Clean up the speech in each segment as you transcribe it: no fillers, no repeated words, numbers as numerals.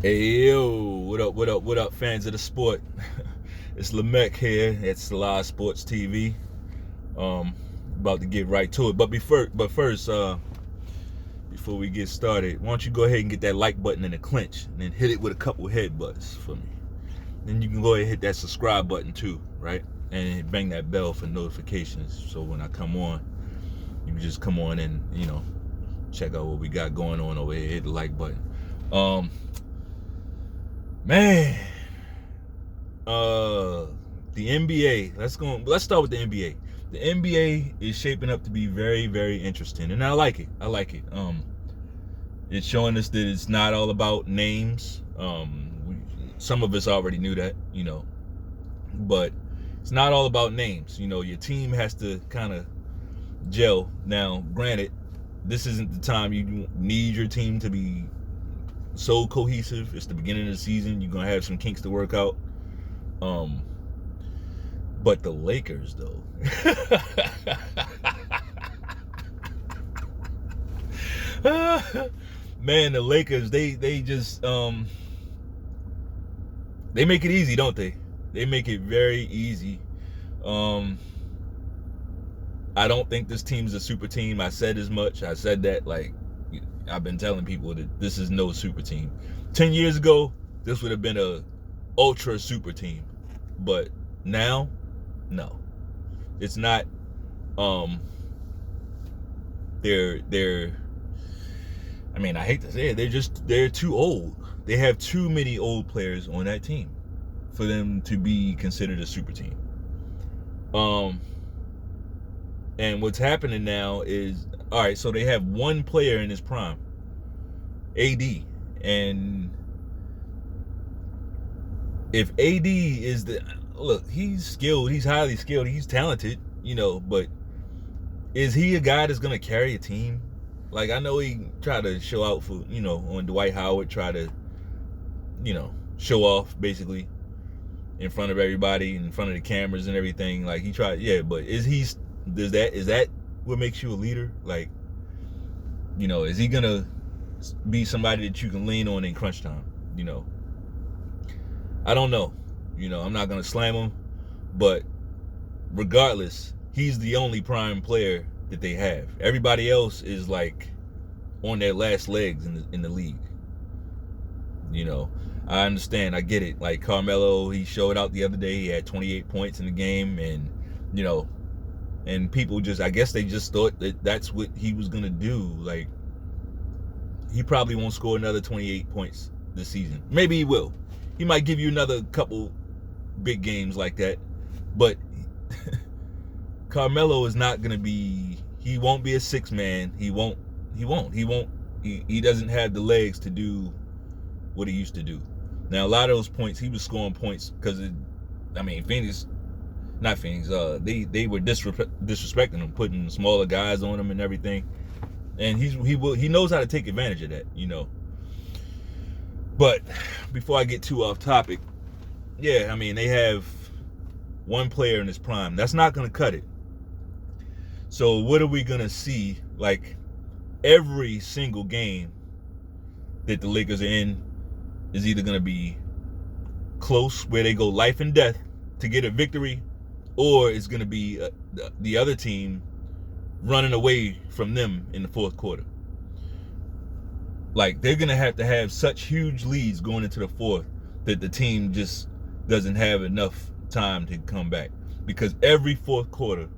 Hey yo, what up, fans of the sport? It's Lamech here at selahsportsTV. Um, about to get right to it, but first, before we get started, why don't you go ahead and get that like button in the clinch, and then hit it with a couple headbutts for me. Then you can go ahead and hit that subscribe button too, right? And bang that bell for notifications, so when I come on, you can just come on and check out what we got going on over here. Hit the like button. Man, uh, the NBA. Let's start with the NBA. The NBA is shaping up to be very, very interesting, and I like it. It's showing us that it's not all about names. Some of us already knew that, but it's not all about names. Your team has to kind of gel. Now, granted, this isn't the time you need your team to be so cohesive. It's the beginning of the season. You're gonna have some kinks to work out. But the Lakers, though, man, the Lakers, they just they make it easy, don't they? They make it very easy. I don't think this team's a super team. I said as much. I said that, like, I've been telling people that this is no super team. 10 years ago, this would have been a ultra super team. But now, no. It's not. They're I mean, I hate to say it, they're too old. They have too many old players on that team for them to be considered a super team. And what's happening now is, all right, so they have one player in his prime, AD. And if AD is he's skilled, he's highly skilled, he's talented, but is he a guy that's going to carry a team? Like, I know he tried to show out for, on Dwight Howard, try to, show off basically in front of everybody, in front of the cameras and everything. Like, he tried, yeah, but is that what makes you a leader? Like, is he going to be somebody that you can lean on in crunch time? I don't know. I'm not going to slam him, but regardless, he's the only prime player that they have. Everybody else is like on their last legs in the league. I understand. I get it. Like Carmelo, he showed out the other day. He had 28 points in the game, and and people I guess they just thought that that's what he was gonna do. Like, he probably won't score another 28 points this season. Maybe he will. He might give you another couple big games like that, but Carmelo is not gonna be. He won't be a six man. He doesn't have the legs to do what he used to do. Now, a lot of those points, he was scoring points because they were disrespecting him, putting smaller guys on him and everything. And he knows how to take advantage of that, But before I get too off topic, yeah, they have one player in his prime. That's not going to cut it. So what are we going to see? Like, every single game that the Lakers are in is either going to be close, where they go life and death to get a victory, or it's going to be the other team running away from them in the fourth quarter. Like, they're going to have such huge leads going into the fourth that the team just doesn't have enough time to come back, because every fourth quarter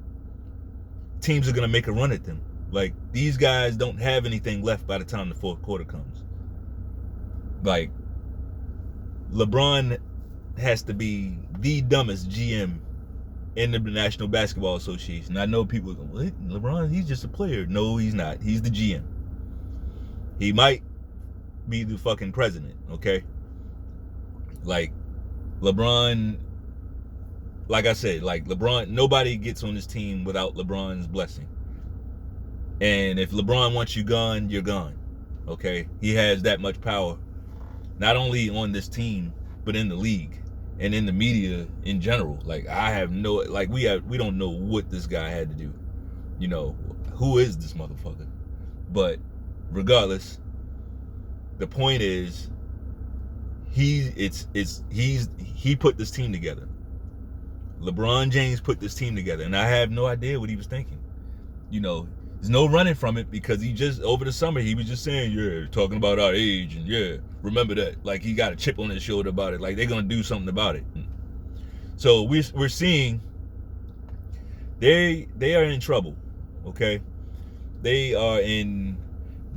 teams are going to make a run at them. Like, these guys don't have anything left by the time the fourth quarter comes. Like, LeBron has to be the dumbest GM in the National Basketball Association. I know people go, what? LeBron, he's just a player. No, he's not. He's the GM. He might be the fucking president, okay? Like, LeBron, like I said, like LeBron, nobody gets on this team without LeBron's blessing. And if LeBron wants you gone, you're gone, okay? He has that much power, not only on this team, but in the league and in the media in general. Like, we don't know what this guy had to do. Who is this motherfucker? But regardless, the point is, he put this team together. LeBron James put this team together, and I have no idea what he was thinking. There's no running from it, because he just, over the summer, he was just saying, yeah, talking about our age, and yeah, remember that. Like, he got a chip on his shoulder about it. Like, they're going to do something about it. So we're seeing they are in trouble, okay? They are in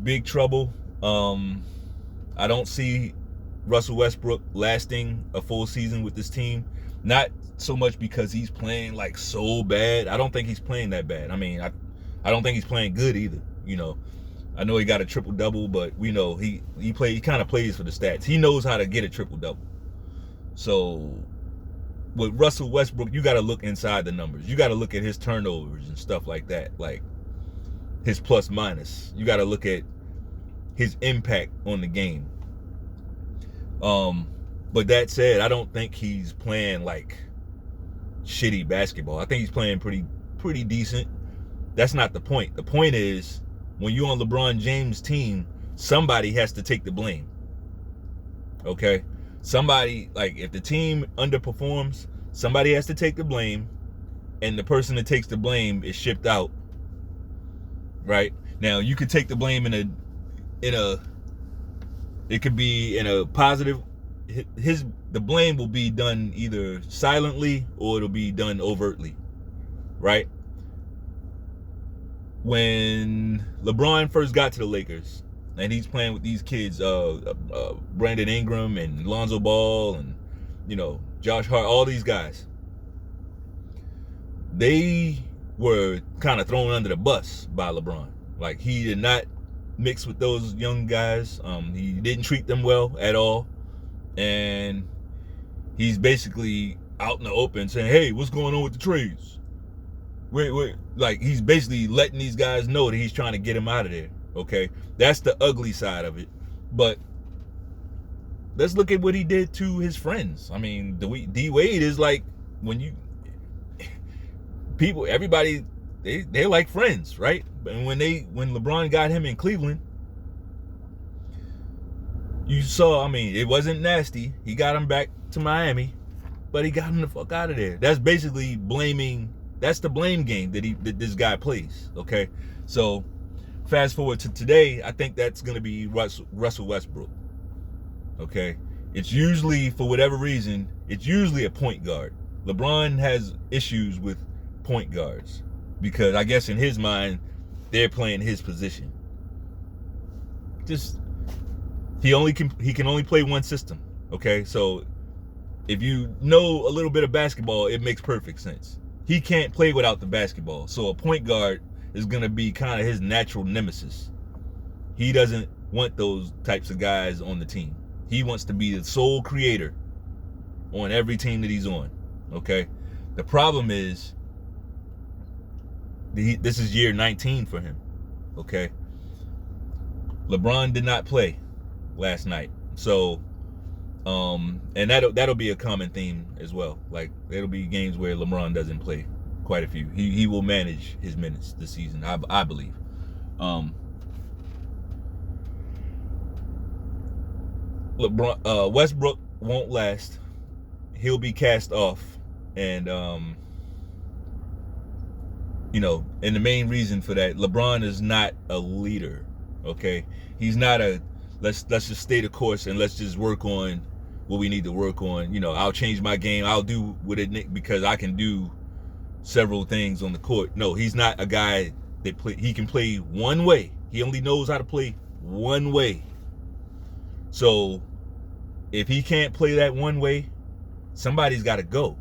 big trouble. I don't see Russell Westbrook lasting a full season with this team. Not so much because he's playing like so bad. I don't think he's playing that bad. I mean, I don't think he's playing good either. I know he got a triple-double, but we know he kind of plays for the stats. He knows how to get a triple-double. So with Russell Westbrook, you got to look inside the numbers. You got to look at his turnovers and stuff like that, like his plus minus. You got to look at his impact on the game. But that said, I don't think he's playing like shitty basketball. I think he's playing pretty decent. That's not the point. The point is, when you're on LeBron James' team, somebody has to take the blame. Okay? Somebody, like, if the team underperforms, somebody has to take the blame, and the person that takes the blame is shipped out. Right? Now, you could take the blame it could be in a positive. The blame will be done either silently or it'll be done overtly. Right? When LeBron first got to the Lakers, and he's playing with these kids, Brandon Ingram and Lonzo Ball and, Josh Hart, all these guys, they were kind of thrown under the bus by LeBron. Like, he did not mix with those young guys. He didn't treat them well at all. And he's basically out in the open saying, hey, what's going on with the trades? Wait. Like, he's basically letting these guys know that he's trying to get them out of there. Okay? That's the ugly side of it. But let's look at what he did to his friends. I mean, D Wade is like, everybody, they're like friends, right? And when LeBron got him in Cleveland, you saw, I mean, it wasn't nasty. He got him back to Miami, but he got him the fuck out of there. That's basically that's the blame game that this guy plays, okay? So fast forward to today, I think that's going to be Russell Westbrook, okay? It's usually, for whatever reason, it's usually a point guard. LeBron has issues with point guards because I guess in his mind, they're playing his position. He can only play one system, okay? So if you know a little bit of basketball, it makes perfect sense. He can't play without the basketball. So a point guard is going to be kind of his natural nemesis. He doesn't want those types of guys on the team. He wants to be the sole creator on every team that he's on, okay? The problem is, this is year 19 for him, okay? LeBron did not play last night. So, and that'll be a common theme as well. Like, there'll be games where LeBron doesn't play, quite a few. He will manage his minutes this season, I believe. Westbrook won't last. He'll be cast off, and and the main reason for that, LeBron is not a leader. Okay, he's not let's just stay the course and let's just work on what we need to work on. I'll change my game. I'll do with it because I can do several things on the court. No, he's not a guy that he can play one way. He only knows how to play one way. So if he can't play that one way, somebody's got to go.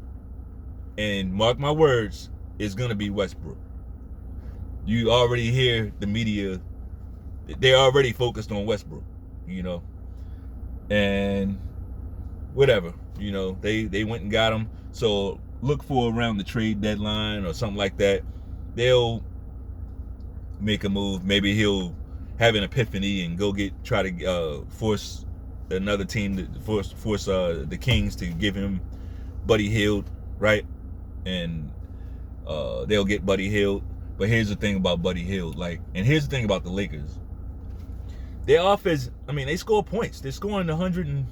And mark my words, it's going to be Westbrook. You already hear the media, they're already focused on Westbrook, and whatever, they went and got him. So look for around the trade deadline or something like that. They'll make a move. Maybe he'll have an epiphany and try to force another team to force the Kings to give him Buddy Hield, right? And they'll get Buddy Hield. But here's the thing about Buddy Hield, and here's the thing about the Lakers. Their offense, I mean, they score points. They're scoring 100 and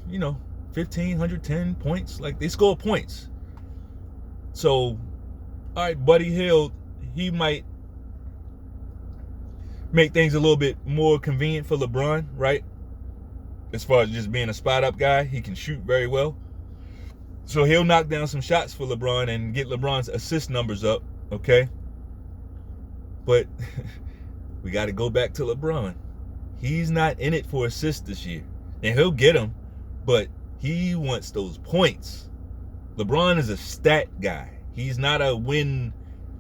115, 110 points. Like, they score points. So, all right, Buddy Hield, he might make things a little bit more convenient for LeBron, right? As far as just being a spot-up guy, he can shoot very well. So he'll knock down some shots for LeBron and get LeBron's assist numbers up, okay? But we got to go back to LeBron. He's not in it for assists this year. And he'll get them, but he wants those points. LeBron is a stat guy. He's not a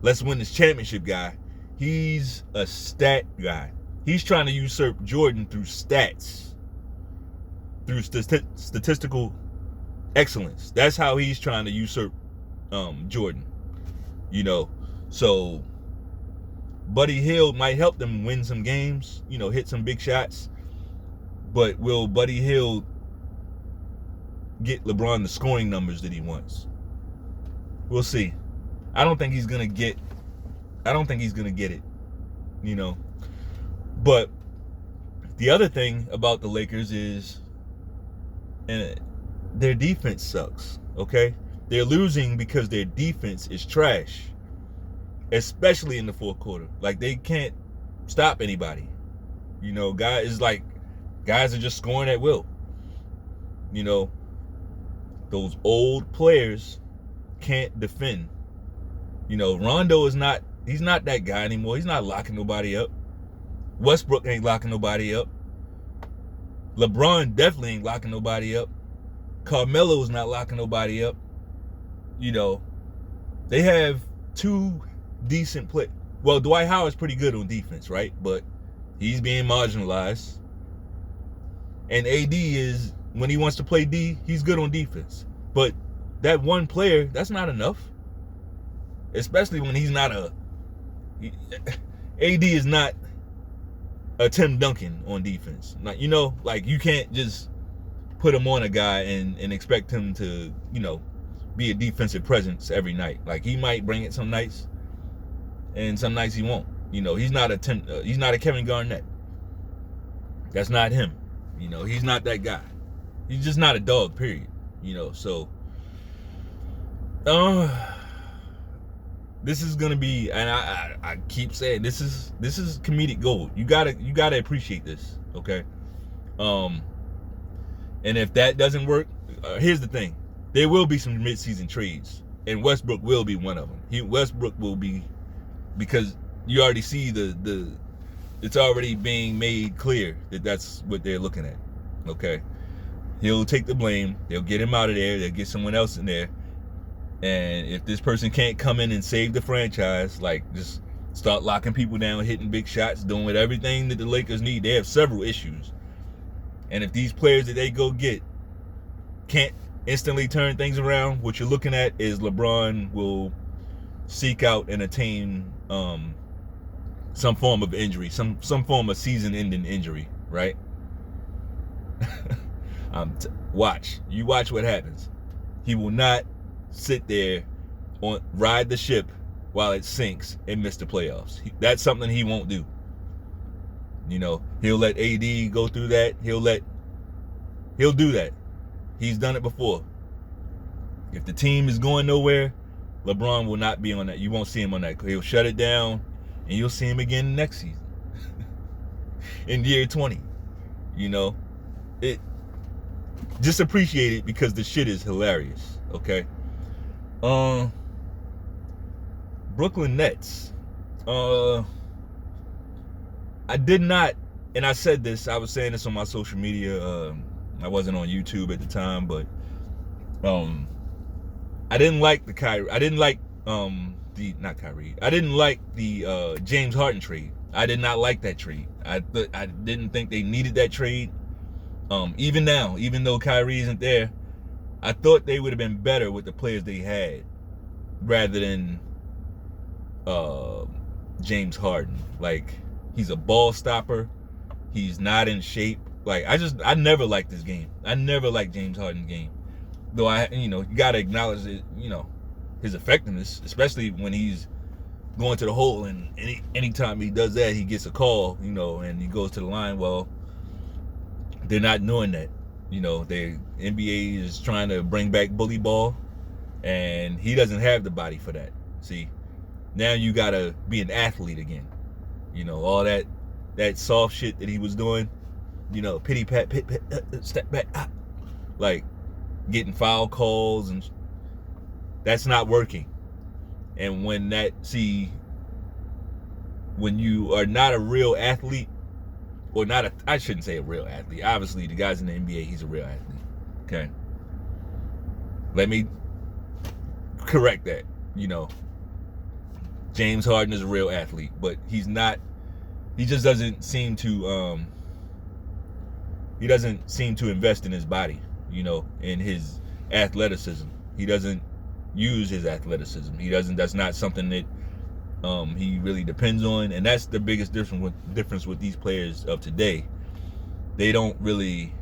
let's win this championship guy. He's a stat guy. He's trying to usurp Jordan through stats, through statistical excellence. That's how he's trying to usurp Jordan. So Buddy Hield might help them win some games, hit some big shots. But will Buddy Hield get LeBron the scoring numbers that he wants? We'll see. I don't think he's gonna get it. But the other thing about the Lakers is, their defense sucks. Okay, they're losing because their defense is trash, especially in the fourth quarter. Like, they can't stop anybody. Guys are just scoring at will. Those old players can't defend. Rondo he's not that guy anymore. He's not locking nobody up. Westbrook ain't locking nobody up. LeBron definitely ain't locking nobody up. Carmelo's not locking nobody up. They have two decent play. Well, Dwight Howard's pretty good on defense, right? But he's being marginalized. And AD is, when he wants to play D, he's good on defense. But that one player, that's not enough. Especially when he's not AD is not a Tim Duncan on defense. Like, you can't just put him on a guy and expect him to, be a defensive presence every night. Like, he might bring it some nights, and some nights he won't. He's not a Kevin Garnett. That's not him. He's not that guy. He's just not a dog, period. So this is gonna be, and I keep saying, this is comedic gold. You gotta appreciate this, okay? And if that doesn't work, here's the thing: there will be some mid-season trades, and Westbrook will be one of them. Westbrook will be, because you already see it's already being made clear that that's what they're looking at. Okay, he'll take the blame. They'll get him out of there. They'll get someone else in there. And if this person can't come in and save the franchise, like, just start locking people down, hitting big shots, doing everything that the Lakers need. They have several issues. And if these players that they go get can't instantly turn things around, what you're looking at is LeBron will seek out and attain some form of injury, some form of season-ending injury, right? Watch what happens. He will not sit there ride the ship while it sinks and miss the playoffs. That's something he won't do. He'll let AD go through that. He'll do that. He's done it before. If the team is going nowhere, LeBron will not be on that. You won't see him on that. He'll shut it down, and you'll see him again next season. In year 20. Just appreciate it, because the shit is hilarious. Okay. Brooklyn Nets. I did not, and I said this, I was saying this on my social media. I wasn't on YouTube at the time, but I didn't like the Kyrie. I didn't like not Kyrie. I didn't like the James Harden trade. I did not like that trade. I didn't think they needed that trade. Even now, even though Kyrie isn't there, I thought they would have been better with the players they had, rather than James Harden. Like, he's a ball stopper. He's not in shape. Like, I never liked this game. I never liked James Harden's game. Though you gotta acknowledge it, his effectiveness, especially when he's going to the hole, and anytime he does that, he gets a call, and he goes to the line. Well, they're not doing that. You know, the NBA is trying to bring back bully ball, and he doesn't have the body for that. See, now you gotta be an athlete again. You know, all that soft shit that he was doing. You know, pity pat, pit, step back, like getting foul calls, and that's not working. And when you are not a real athlete, or I shouldn't say a real athlete. Obviously, the guys in the NBA, he's a real athlete. Okay. Let me correct that. You know, James Harden is a real athlete, but he's not. He just doesn't seem to. He doesn't seem to invest in his body. You know, in his athleticism. He doesn't use his athleticism. He doesn't. That's not something that he really depends on, and that's the biggest difference with these players of today. They don't really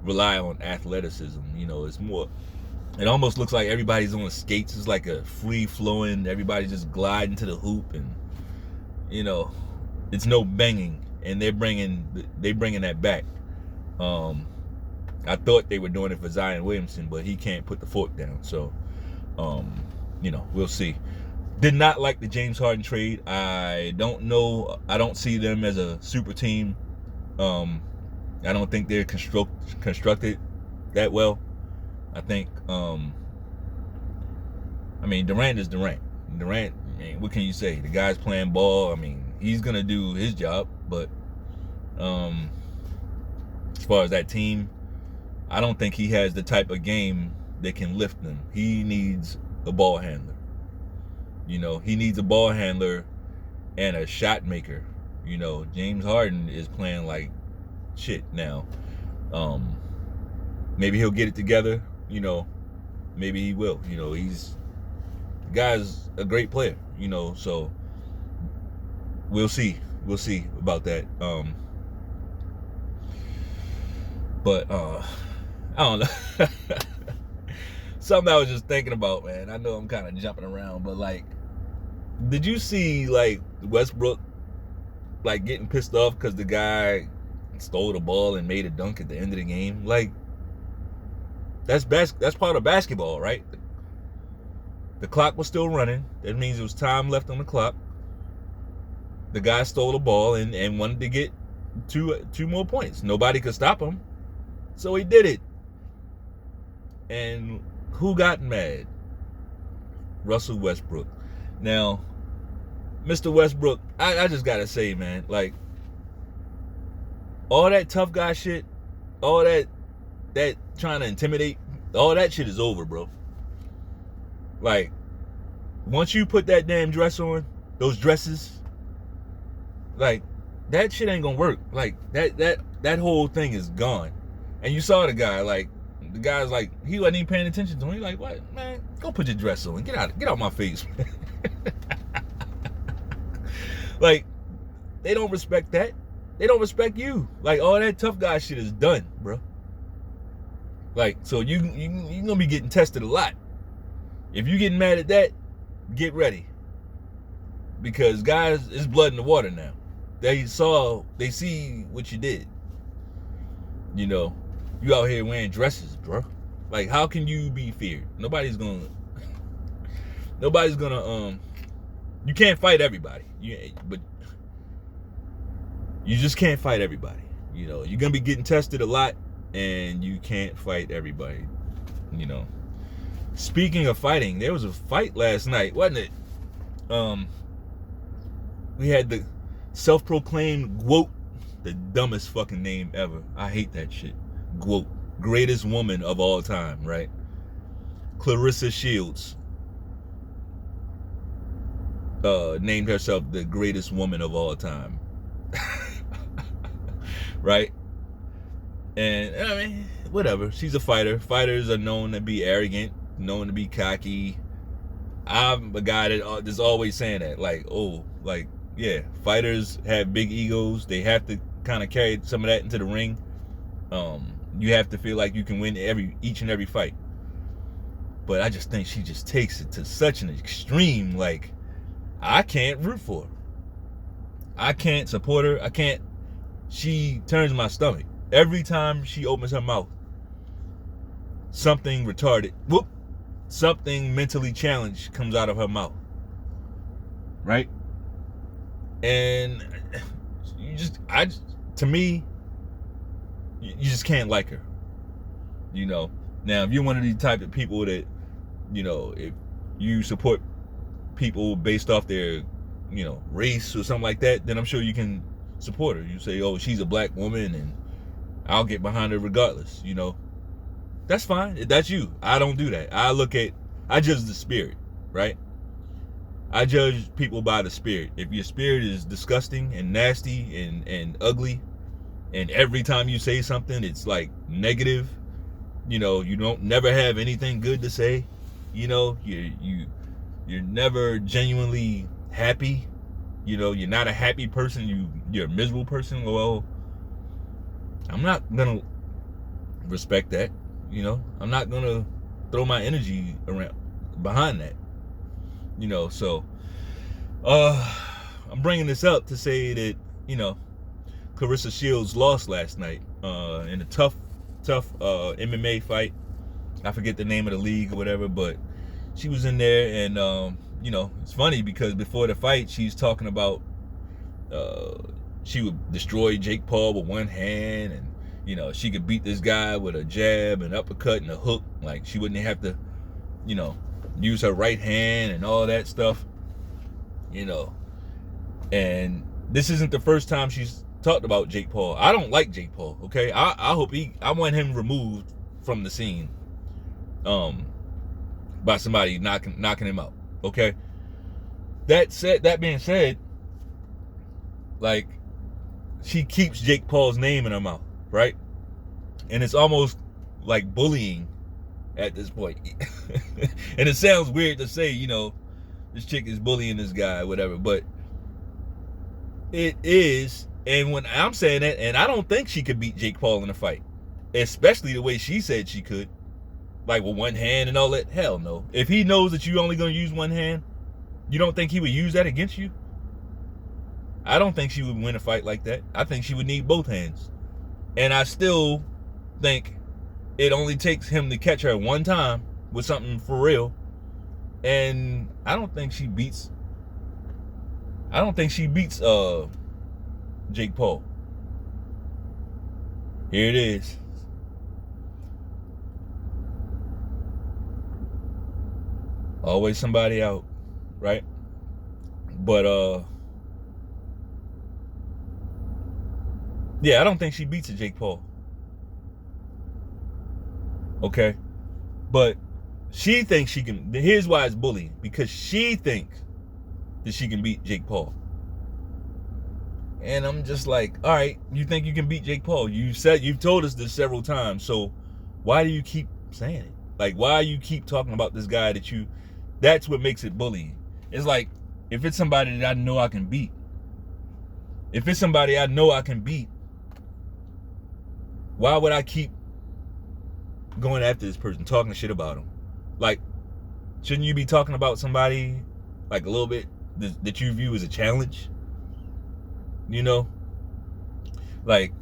rely on athleticism. You know, it's more. It almost looks like everybody's on skates. It's like a free flowing. Everybody just gliding to the hoop, and you know, it's no banging. And they're bringing that back. I thought they were doing it for Zion Williamson, but he can't put the fork down. So, you know, we'll see. Did not like the James Harden trade. I don't know. I don't see them as a super team. I don't think they're constructed that well. I think, I mean, Durant is Durant. Durant, man, what can you say? The guy's playing ball. I mean, he's going to do his job. But as far as that team, I don't think he has the type of game that can lift them. He needs a ball handler. You know, he needs a ball handler and a shot maker. You know, James Harden is playing like shit now. Maybe he'll get it together. You know, maybe he will. You know, the guy's a great player. You know, so we'll see. We'll see about that. But I don't know. Something I was just thinking about, man. I know I'm kind of jumping around, but like, did you see like Westbrook like getting pissed off because the guy stole the ball and made a dunk at the end of the game? Like, that's part of basketball, right? The clock was still running. That means there was time left on the clock. The guy stole the ball and wanted to get two more points. Nobody could stop him, so he did it. And who got mad? Russell Westbrook. Now, Mr. Westbrook, I just gotta say, man, like, all that tough guy shit, all that trying to intimidate, all that shit is over, bro. Like, once you put that damn dress on, those dresses, like, that shit ain't gonna work. Like, that whole thing is gone. And you saw the guy, like, the guy's like, he wasn't even paying attention to him. He's like, what, man? Go put your dress on. Get out my face. Like, they don't respect that. They don't respect you. Like, all that tough guy shit is done, bro. Like, so you're gonna be getting tested a lot. If you getting mad at that, get ready. Because guys, it's blood in the water now. They see what you did. You know, you out here wearing dresses, bro. Like, how can you be feared? Nobody's gonna you can't fight everybody. But you just can't fight everybody. You know, you're gonna be getting tested a lot, and you can't fight everybody. You know. Speaking of fighting, there was a fight last night, wasn't it? We had the self-proclaimed GWOAT, the dumbest fucking name ever. I hate that shit. GWOAT, greatest woman of all time, right? Clarissa Shields named herself the greatest woman of all time. Right? And I mean, whatever. She's a fighter. Fighters are known to be arrogant, known to be cocky. I'm a guy that's always saying that. Like, yeah, fighters have big egos. They have to kind of carry some of that into the ring. You have to feel like you can win each and every fight. But I just think she just takes it to such an extreme. Like, I can't root for her. I can't support her. She turns my stomach. Every time she opens her mouth, something retarded, something mentally challenged comes out of her mouth, right? And to me, you just can't like her, Now, if you're one of these type of people that, if you support people based off their, race or something like that, then I'm sure you can support her. You say, oh, she's a black woman, and I'll get behind her regardless, That's fine. That's you. I don't do that. I judge the spirit, right? I judge people by the spirit. If your spirit is disgusting and nasty and ugly, and every time you say something, it's like negative, you don't never have anything good to say, you're never genuinely happy, you're not a happy person, you're a miserable person. Well, I'm not gonna respect that, I'm not gonna throw my energy around behind that, so I'm bringing this up to say that, Clarissa Shields lost last night in a tough MMA fight. I forget the name of the league or whatever, but she was in there, and it's funny because before the fight, she's talking about she would destroy Jake Paul with one hand, and she could beat this guy with a jab, an uppercut, and a hook. Like, she wouldn't have to, use her right hand and all that stuff, And this isn't the first time she's talked about Jake Paul. I don't like Jake Paul, okay? I want him removed from the scene by somebody knocking him out, okay? That being said, like, she keeps Jake Paul's name in her mouth, right? And it's almost like bullying at this point. And it sounds weird to say, this chick is bullying this guy, whatever, but it is. And when I'm saying that, and I don't think she could beat Jake Paul in a fight, especially the way she said she could, like with one hand and all that. Hell no. If he knows that you're only going to use one hand, you don't think he would use that against you? I don't think she would win a fight like that. I think she would need both hands. And I still think it only takes him to catch her one time with something for real. And I don't think she beats Jake Paul. Here it is. Always somebody out, right? But yeah, I don't think she beats a Jake Paul. Okay? But she thinks she can. Here's why it's bullying. Because she thinks that she can beat Jake Paul. And I'm just like, all right, you think you can beat Jake Paul? You've told us this several times. So why do you keep saying it? Like, why you keep talking about this guy that's what makes it bullying. It's like, if it's somebody that I know I can beat, why would I keep going after this person, talking shit about him? Like, shouldn't you be talking about somebody like a little bit that you view as a challenge? Like,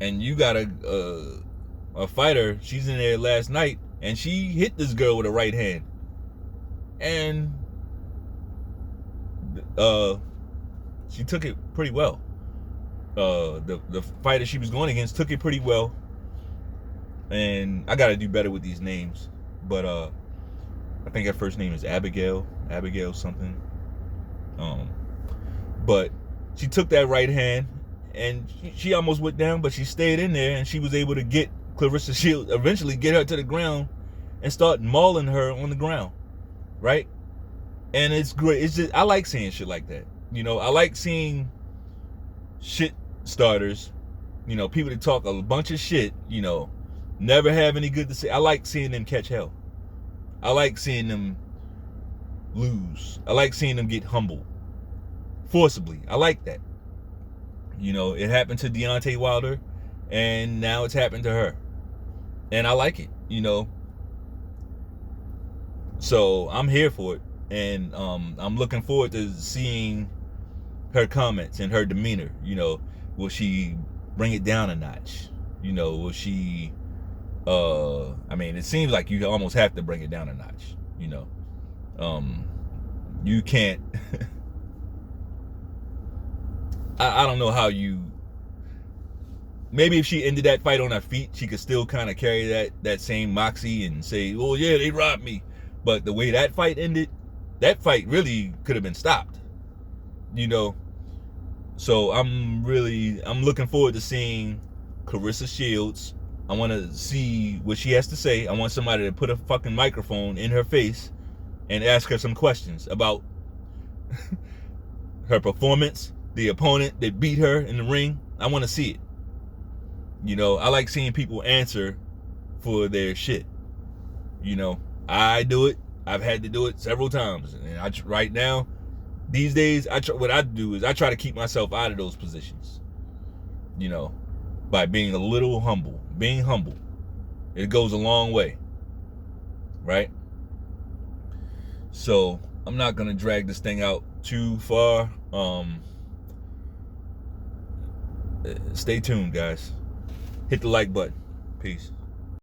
and you got a fighter, she's in there last night, and she hit this girl with a right hand. And she took it pretty well. The fighter she was going against took it pretty well. And I gotta do better with these names. But I think her first name is Abigail something. But she took that right hand, and she almost went down, but she stayed in there, and she was able to get Clarissa Shields, eventually get her to the ground and start mauling her on the ground, right? And it's great. It's just, I like seeing shit like that. I like seeing shit starters, people that talk a bunch of shit, never have any good to say. I like seeing them catch hell. I like seeing them lose. I like seeing them get humbled forcibly. I like that. It happened to Deontay Wilder, and now it's happened to her. And I like it, So I'm here for it. And I'm looking forward to seeing her comments and her demeanor. Will she bring it down a notch? Will she I mean, it seems like you almost have to bring it down a notch, you know. You can't I don't know how you, maybe if she ended that fight on her feet, she could still kind of carry that same moxie and say, oh yeah, they robbed me. But the way that fight ended, that fight really could have been stopped, you know. So I'm looking forward to seeing Clarissa Shields. I want to see what she has to say. I want somebody to put a fucking microphone in her face and ask her some questions about her performance, the opponent that beat her in the ring. I want to see it. You know, I like seeing people answer for their shit. You know, I do it. I've had to do it several times. And right now, these days, what I do is I try to keep myself out of those positions. You know, by being a little humble. Being humble. It goes a long way. Right? So, I'm not going to drag this thing out too far. Stay tuned, guys. Hit the like button. Peace.